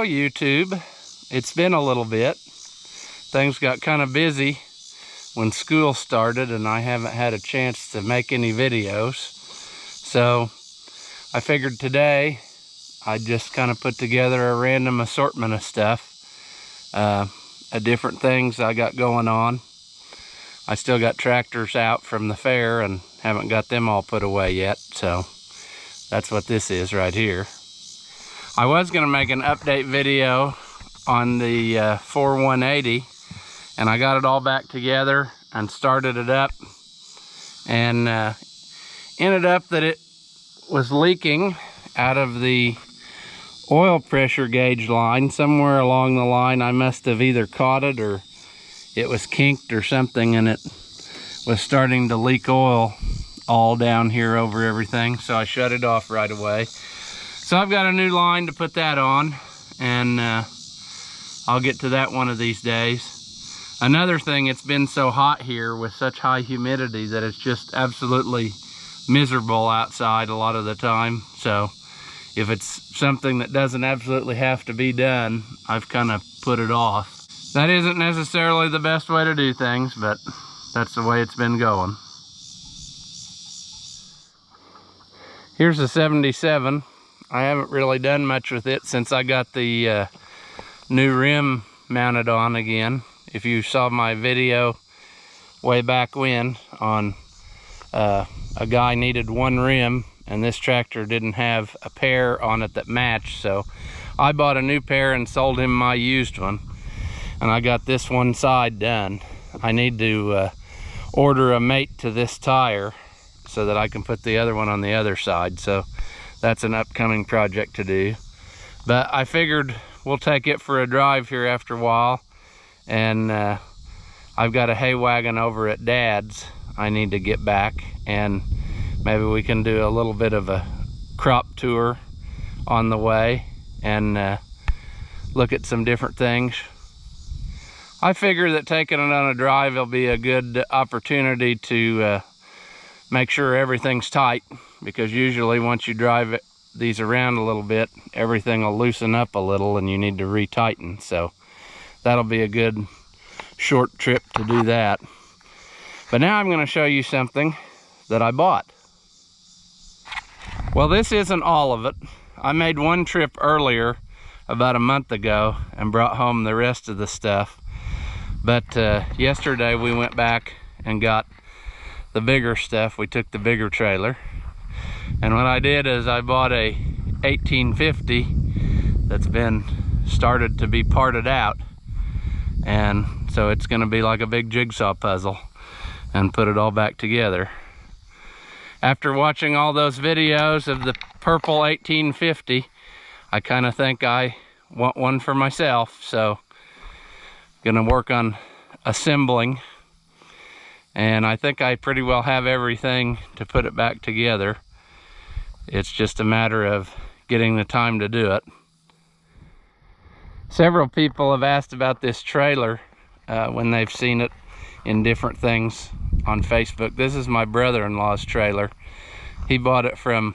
YouTube. It's been a little bit. Things got kind of busy when school started and I haven't had a chance to make any videos. So I figured today I'd just kind of put together a random assortment of stuff, different things I got going on. I still got tractors out from the fair and haven't got them all put away yet, so that's what this is right here. I was going to make an update video on the 4180, and I got it all back together and started it up, and ended up that it was leaking out of the oil pressure gauge line. Somewhere along the line I must have either caught it or it was kinked or something, and it was starting to leak oil all down here over everything, so I shut it off right away. So I've got a new line to put that on, and I'll get to that one of these days. Another thing, it's been so hot here with such high humidity that it's just absolutely miserable outside a lot of the time. So if it's something that doesn't absolutely have to be done, I've kind of put it off. That isn't necessarily the best way to do things, but that's the way it's been going. Here's the 77. I haven't really done much with it since I got the new rim mounted on again. If you saw my video way back when on a guy needed one rim and this tractor didn't have a pair on it that matched, so I bought a new pair and sold him my used one, and I got this one side done. I need to order a mate to this tire so that I can put the other one on the other side, so that's an upcoming project to do. But I figured we'll take it for a drive here after a while, and I've got a hay wagon over at Dad's I need to get back, and maybe we can do a little bit of a crop tour on the way and look at some different things. I figure that taking it on a drive will be a good opportunity to make sure everything's tight, because usually once you drive these around a little bit, everything will loosen up a little and you need to retighten. So that'll be a good short trip to do that. But now I'm going to show you something that I bought. Well, this isn't all of it. I made one trip earlier about a month ago and brought home the rest of the stuff. But yesterday we went back and got the bigger stuff. We took the bigger trailer, and what I did is I bought a 1850 that's been started to be parted out, and so it's going to be like a big jigsaw puzzle and put it all back together. After watching all those videos of the purple 1850, I kind of think I want one for myself, so I'm gonna work on assembling, and I think I pretty well have everything to put it back together. It's just a matter of getting the time to do it. Several people have asked about this trailer when they've seen it in different things on Facebook. This is my brother-in-law's trailer. He bought it from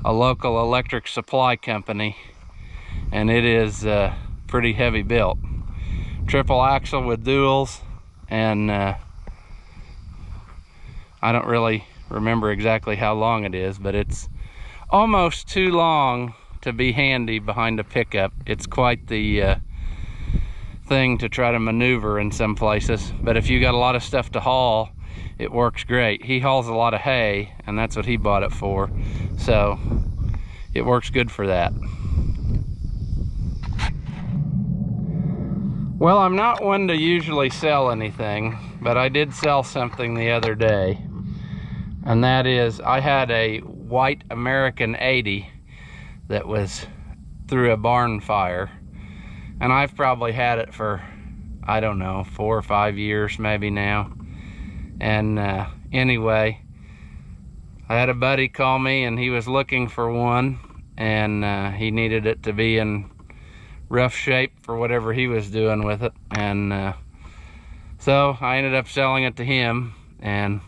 a local electric supply company, and it is pretty heavy built. Triple axle with duals, and I don't really remember exactly how long it is, but it's almost too long to be handy behind a pickup. It's quite the thing to try to maneuver in some places, but if you got a lot of stuff to haul, it works great. He hauls a lot of hay, and that's what he bought it for, so it works good for that. Well, I'm not one to usually sell anything, but I did sell something the other day, and that is I had a white American 80 that was through a barn fire, and I've probably had it for, I don't know, 4 or 5 years maybe now. And anyway, I had a buddy call me, and he was looking for one, and he needed it to be in rough shape for whatever he was doing with it, and so I ended up selling it to him, and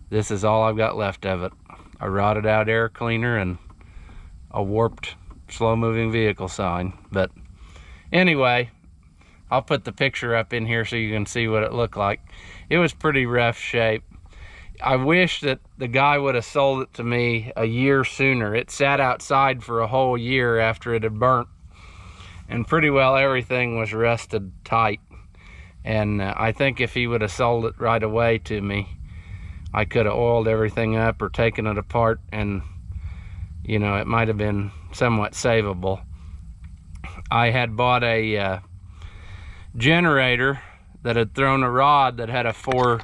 this is all I've got left of it. A rotted out air cleaner and a warped slow moving vehicle sign, but Anyway, I'll put the picture up in here so you can see what it looked like. It was pretty rough shape. I wish that the guy would have sold it to me a year sooner. It sat outside for a whole year after it had burnt, and pretty well everything was rusted tight. And I think if he would have sold it right away to me, I could have oiled everything up or taken it apart, and you know, it might have been somewhat savable. I had bought a generator that had thrown a rod that had a 4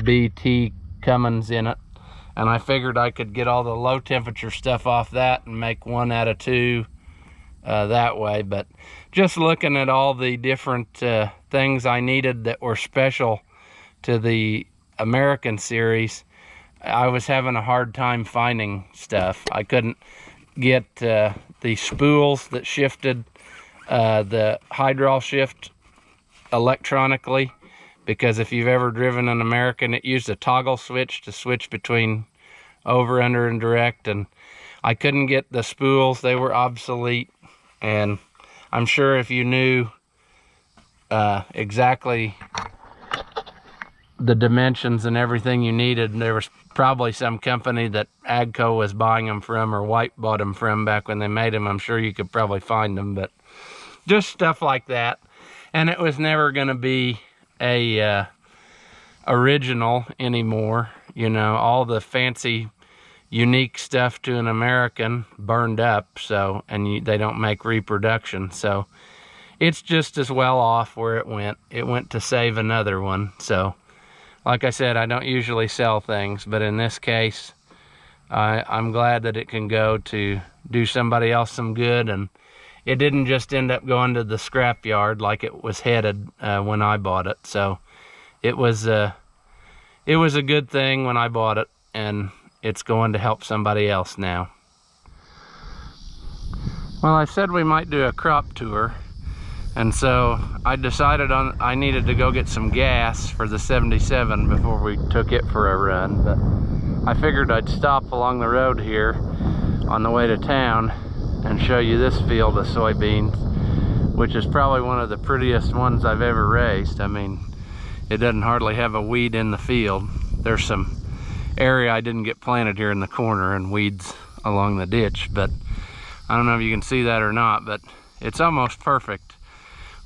BT Cummins in it, and I figured I could get all the low temperature stuff off that and make 1 out of 2 that way. But just looking at all the different things I needed that were special to the American series, I was having a hard time finding stuff. I couldn't get the spools that shifted the hydraulic shift electronically, because if you've ever driven an American, it used a toggle switch to switch between over, under, and direct, and I couldn't get the spools. They were obsolete, and I'm sure if you knew exactly the dimensions and everything you needed, there was probably some company that Agco was buying them from, or White bought them from back when they made them. I'm sure you could probably find them, but just stuff like that. And it was never going to be a original anymore. You know, all the fancy unique stuff to an American burned up, so, and they don't make reproduction, so it's just as well off where it went to save another one. So like I said, I don't usually sell things, but in this case, I'm glad that it can go to do somebody else some good, and it didn't just end up going to the scrap yard like it was headed when I bought it. So it was a good thing when I bought it, and it's going to help somebody else now. Well, I said we might do a crop tour, and so I decided I needed to go get some gas for the 77 before we took it for a run. But I figured I'd stop along the road here on the way to town and show you this field of soybeans, which is probably one of the prettiest ones I've ever raised. I mean, it doesn't hardly have a weed in the field. There's some area I didn't get planted here in the corner and weeds along the ditch, but I don't know if you can see that or not, but it's almost perfect.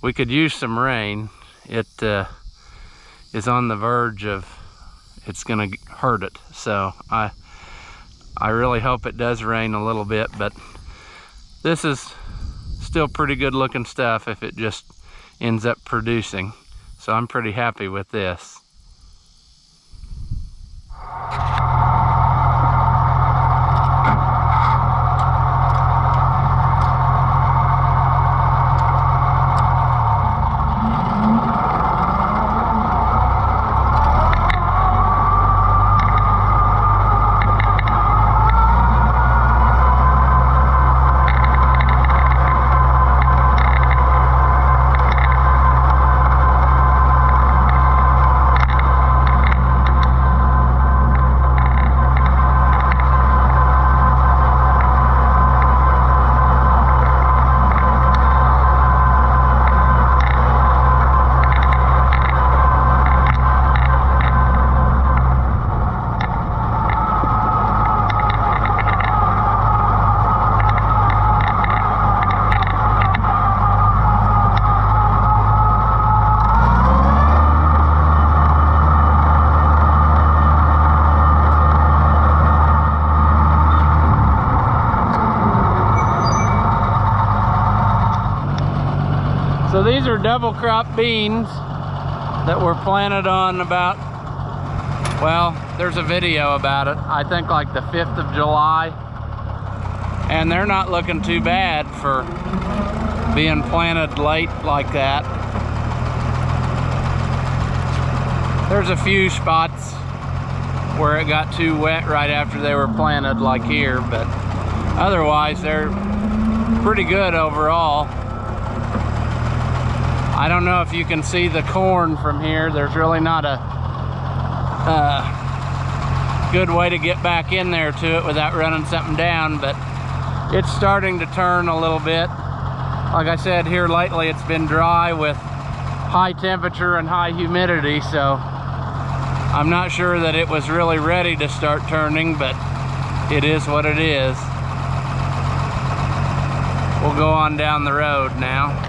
We could use some rain. It is on the verge of, it's gonna hurt it. So I really hope it does rain a little bit, but this is still pretty good looking stuff if it just ends up producing. So I'm pretty happy with this. So these are double crop beans that were planted on about, well, there's a video about it, I think like the 5th of July. And they're not looking too bad for being planted late like that. There's a few spots where it got too wet right after they were planted, like here, but otherwise they're pretty good overall. I don't know if you can see the corn from here. There's really not a good way to get back in there to it without running something down, but it's starting to turn a little bit. Like I said, here lately it's been dry with high temperature and high humidity, so I'm not sure that it was really ready to start turning, but it is what it is. We'll go on down the road now.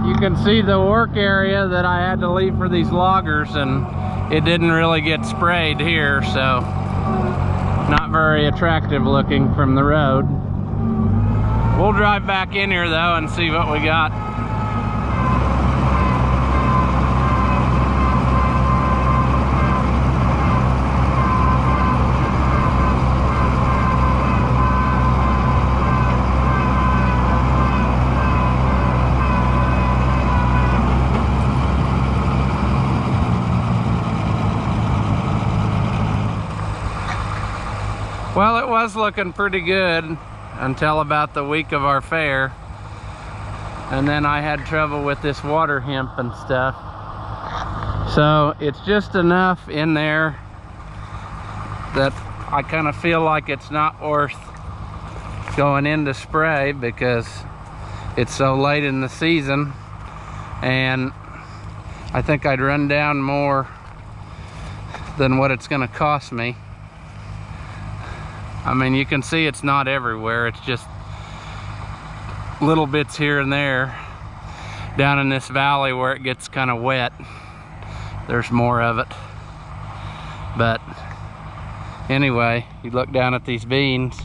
You can see the work area that I had to leave for these loggers, and it didn't really get sprayed here, so not very attractive looking from the road. We'll drive back in here though and see what we got. Well, it was looking pretty good until about the week of our fair. And then I had trouble with this water hemp and stuff. So it's just enough in there that I kind of feel like it's not worth going in to spray because it's so late in the season. And I think I'd run down more than what it's gonna cost me. I mean, you can see it's not everywhere. It's just little bits here and there. Down in this valley where it gets kind of wet, there's more of it. But anyway, you look down at these beans.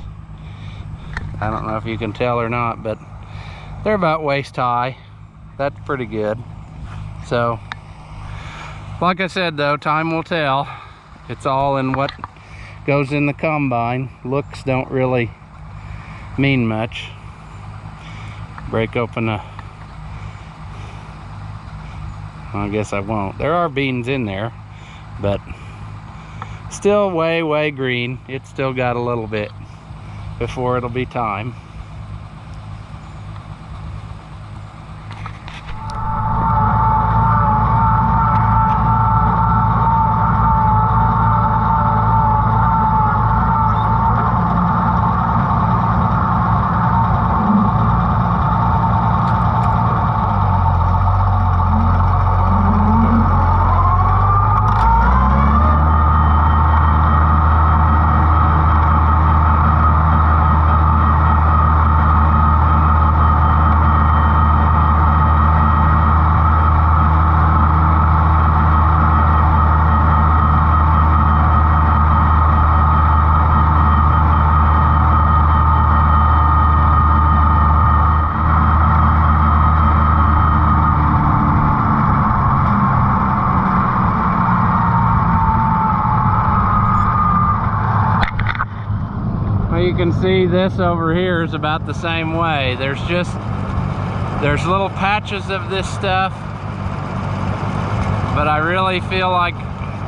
I don't know if you can tell or not, but they're about waist high. That's pretty good. So, like I said though, time will tell. It's all in what goes in the combine. Looks don't really mean much. Break open a, I guess I won't. There are beans in there, but still way green. It's still got a little bit before it'll be time. You can see this over here is about the same way. There's little patches of this stuff but I really feel like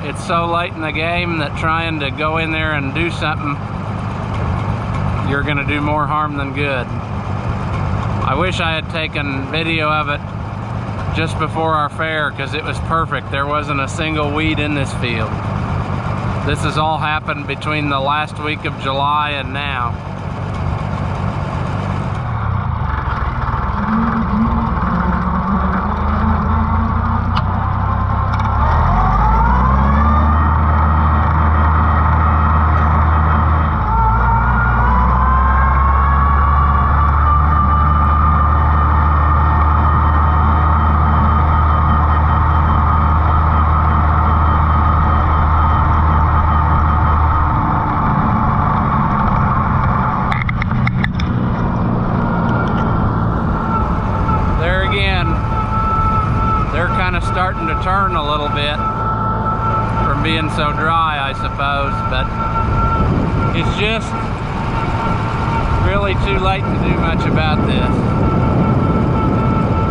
it's so late in the game that trying to go in there and do something, you're gonna do more harm than good. I wish I had taken video of it just before our fair, because it was perfect. There wasn't a single weed in this field. This has all happened between the last week of July and now. Starting to turn a little bit from being so dry, I suppose, but it's just really too late to do much about this.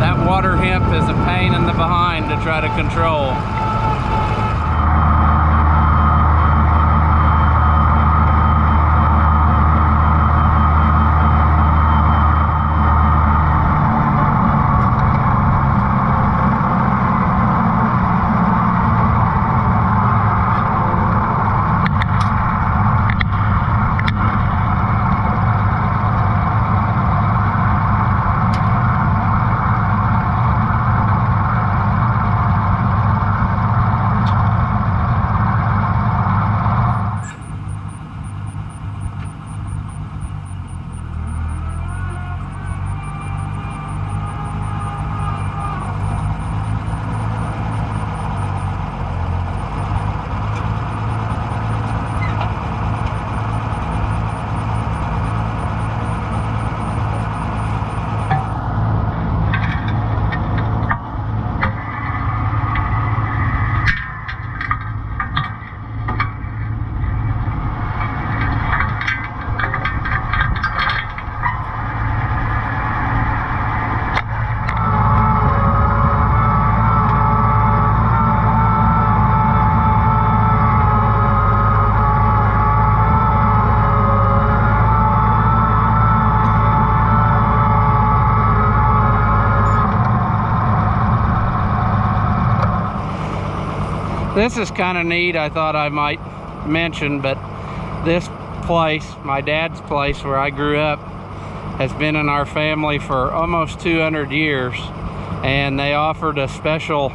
That water hemp is a pain in the behind to try to control. This is kind of neat, I thought I might mention, but this place, my dad's place where I grew up, has been in our family for almost 200 years. And they offered a special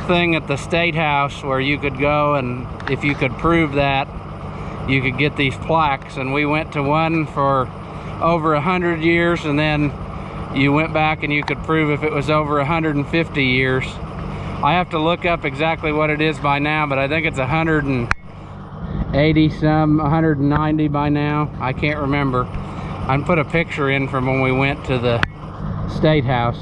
thing at the State House where you could go, and if you could prove that, you could get these plaques. And we went to one for over 100 years, and then you went back and you could prove if it was over 150 years. I have to look up exactly what it is by now, but I think it's 180 some, 190 by now. I can't remember. I can put a picture in from when we went to the State House.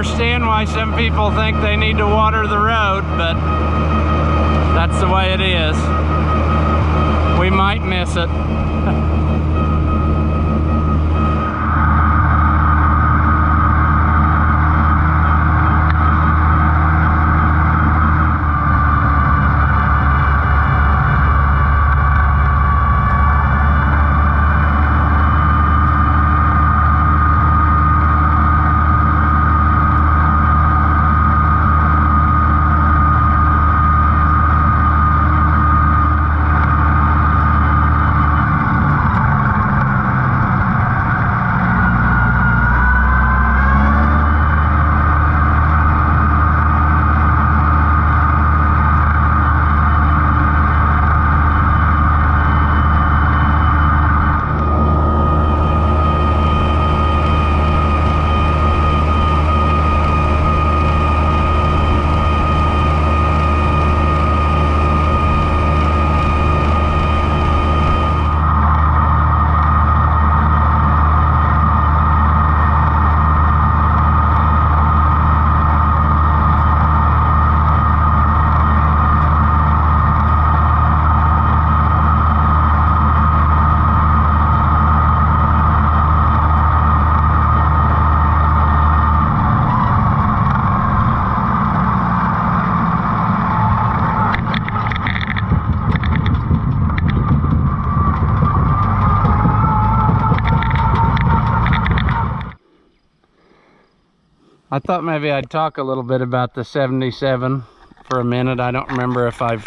understand why some people think they need to water the road, but That's the way it is. We might miss it. I thought maybe I'd talk a little bit about the 77 for a minute. I don't remember if I've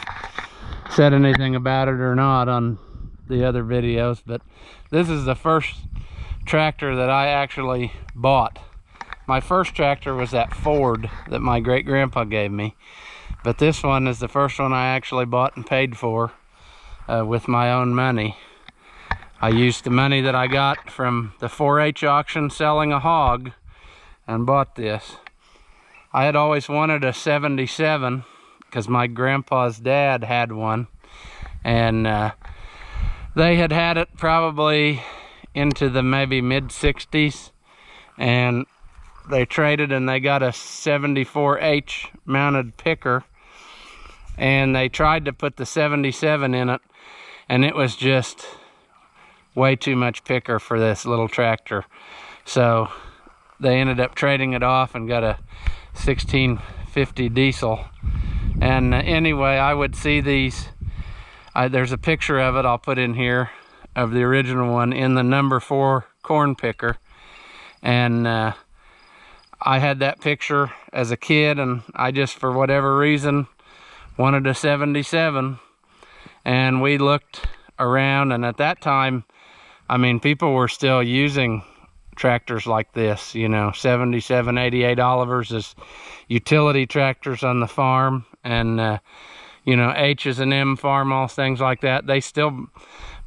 said anything about it or not on the other videos, but this is the first tractor that I actually bought. My first tractor was that Ford that my great-grandpa gave me, but this one is the first one I actually bought and paid for with my own money. I used the money that I got from the 4-H auction selling a hog and bought this. I had always wanted a 77 because my grandpa's dad had one, and they had it probably into the maybe mid-60s, and they traded and they got a 74H mounted picker, and they tried to put the 77 in it, and it was just way too much picker for this little tractor. So they ended up trading it off and got a 1650 diesel. And anyway, I would see these, there's a picture of it I'll put in here of the original one in the number 4 corn picker, and I had that picture as a kid, and I just, for whatever reason, wanted a 77. And we looked around, and at that time, I mean, people were still using tractors like this, you know, 77, 88 Olivers as utility tractors on the farm, and you know, H's and M farmhouse, things like that. They still,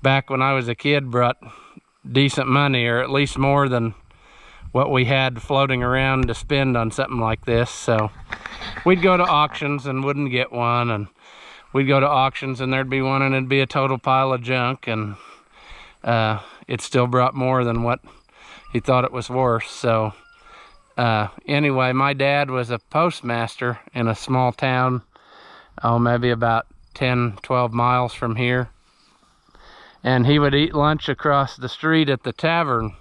back when I was a kid, brought decent money, or at least more than what we had floating around to spend on something like this. So we'd go to auctions and wouldn't get one, and we'd go to auctions and there'd be one and it'd be a total pile of junk, and it still brought more than what he thought it was worth. So anyway, my dad was a postmaster in a small town, oh, maybe about 10-12 miles from here, and he would eat lunch across the street at the tavern,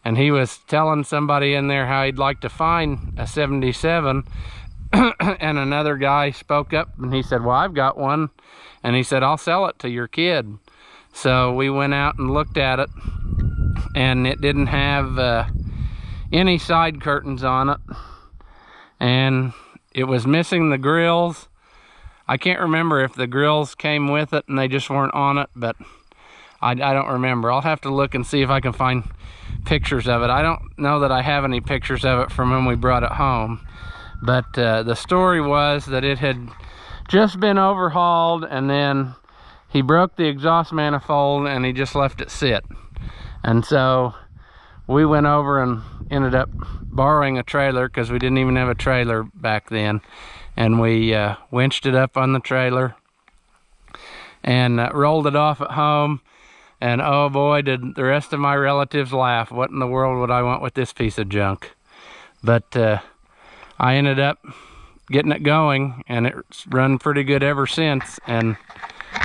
and he was telling somebody in there how he'd like to find a 77, and another guy spoke up and he said, well, I've got one, and he said, I'll sell it to your kid. So we went out and looked at it, and it didn't have any side curtains on it, and it was missing the grills. I can't remember if the grills came with it and they just weren't on it, but I don't remember. I'll have to look and see if I can find pictures of it. I don't know that I have any pictures of it from when we brought it home, but the story was that it had just been overhauled, and then he broke the exhaust manifold and he just left it sit. And so we went over and ended up borrowing a trailer, because we didn't even have a trailer back then, and we winched it up on the trailer and rolled it off at home. And oh boy, did the rest of my relatives laugh. What in the world would I want with this piece of junk? But I ended up getting it going, and it's run pretty good ever since. And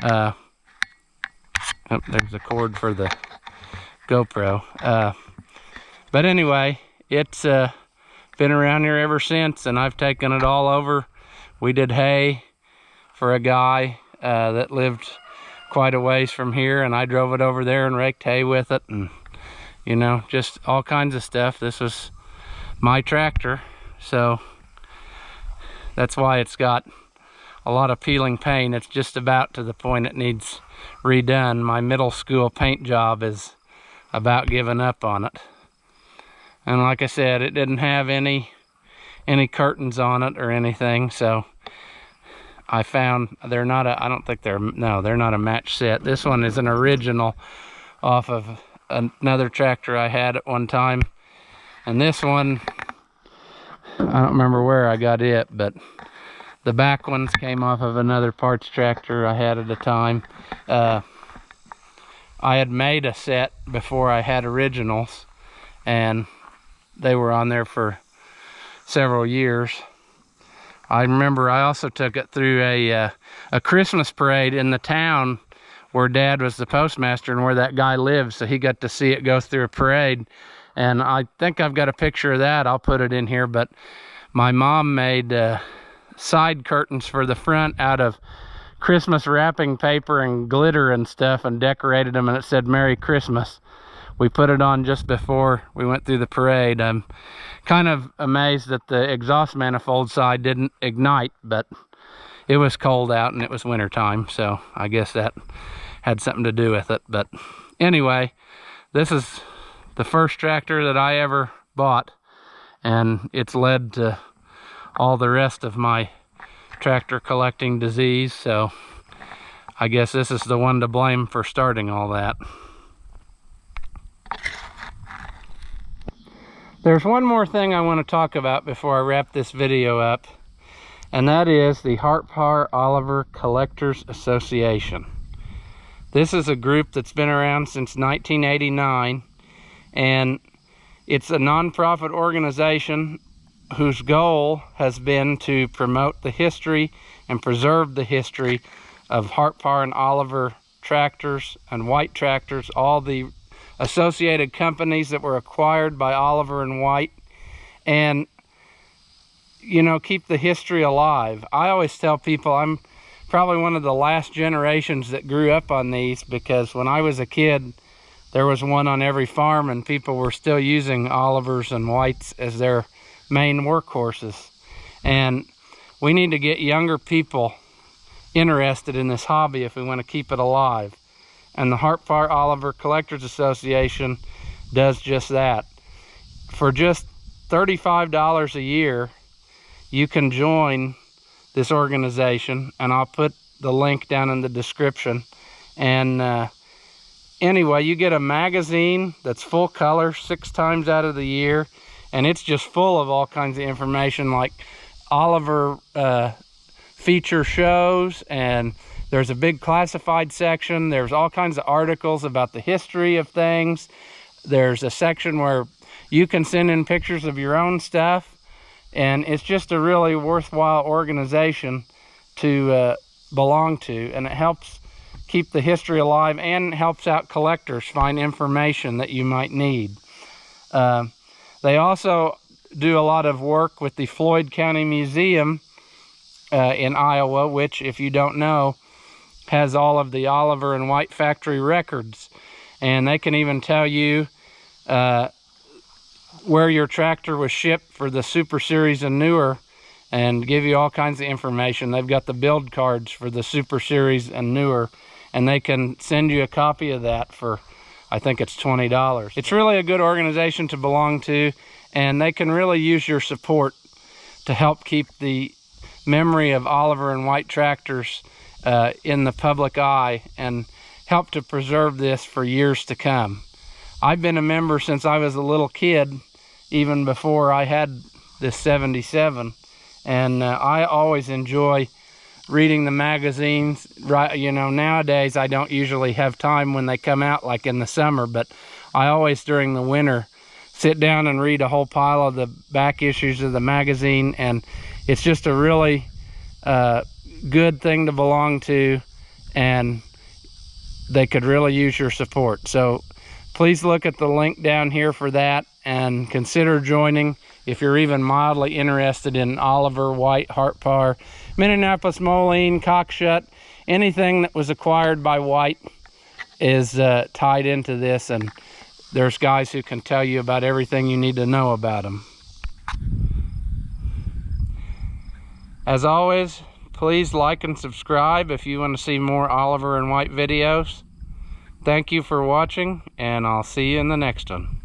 oh, there's a cord for the GoPro. But anyway, it's been around here ever since, and I've taken it all over. We did hay for a guy that lived quite a ways from here, and I drove it over there and raked hay with it, and you know, just all kinds of stuff. This was my tractor, so that's why it's got a lot of peeling paint. It's just about to the point it needs redone. My middle school paint job is about giving up on it. And like I said, it didn't have any curtains on it or anything, so I found they're not a, I don't think they're, no, they're not a match set. This one is an original off of another tractor I had at one time. And this one, I don't remember where I got it, but the back ones came off of another parts tractor I had at a time. I had made a set before I had originals, and they were on there for several years. I remember I also took it through a Christmas parade in the town where Dad was the postmaster and where that guy lives, so he got to see it go through a parade. And I think I've got a picture of that. I'll put it in here. But my mom made side curtains for the front out of Christmas wrapping paper and glitter and stuff, and decorated them, and it said Merry Christmas. We put it on just before we went through the parade. I'm kind of amazed that the exhaust manifold side didn't ignite, but it was cold out and it was winter time, so I guess that had something to do with it. But anyway, this is the first tractor that I ever bought, and it's led to all the rest of my tractor collecting disease, so I guess this is the one to blame for starting all that. There's one more thing I want to talk about before I wrap this video up, and that is the Hart-Parr-Oliver Collectors Association. This is a group that's been around since 1989, and it's a nonprofit organization whose goal has been to promote the history and preserve the history of Hart-Parr and Oliver tractors and White tractors, all the associated companies that were acquired by Oliver and White, and you know, keep the history alive. I always tell people I'm probably one of the last generations that grew up on these, because when I was a kid there was one on every farm and people were still using Olivers and Whites as their main workhorses. And we need to get younger people interested in this hobby if we want to keep it alive. And the Hart-Parr-Oliver Collectors Association does just that. For just $35 a year, you can join this organization, and I'll put the link down in the description. And anyway, you get a magazine that's full color 6 times out of the year, and it's just full of all kinds of information, like Oliver feature shows, and there's a big classified section. There's all kinds of articles about the history of things. There's a section where you can send in pictures of your own stuff, and it's just a really worthwhile organization to belong to, and it helps keep the history alive and helps out collectors find information that you might need. They also do a lot of work with the Floyd County Museum in Iowa, which, if you don't know, has all of the Oliver and White factory records, and they can even tell you where your tractor was shipped for the Super Series and newer, and give you all kinds of information. They've got the build cards for the Super Series and newer, and they can send you a copy of that for, I think it's $20. It's really a good organization to belong to, and they can really use your support to help keep the memory of Oliver and White tractors in the public eye, and help to preserve this for years to come. I've been a member since I was a little kid, even before I had this 77, and I always enjoy reading the magazines. Right, you know, nowadays I don't usually have time when they come out, like in the summer, but I always during the winter sit down and read a whole pile of the back issues of the magazine, and it's just a really good thing to belong to, and they could really use your support. So please look at the link down here for that, and consider joining if you're even mildly interested in Oliver, White, Hartpar, Minneapolis Moline, Cockshut. Anything that was acquired by White is tied into this, and there's guys who can tell you about everything you need to know about them. As always, please like and subscribe if you want to see more Oliver and White videos. Thank you for watching, and I'll see you in the next one.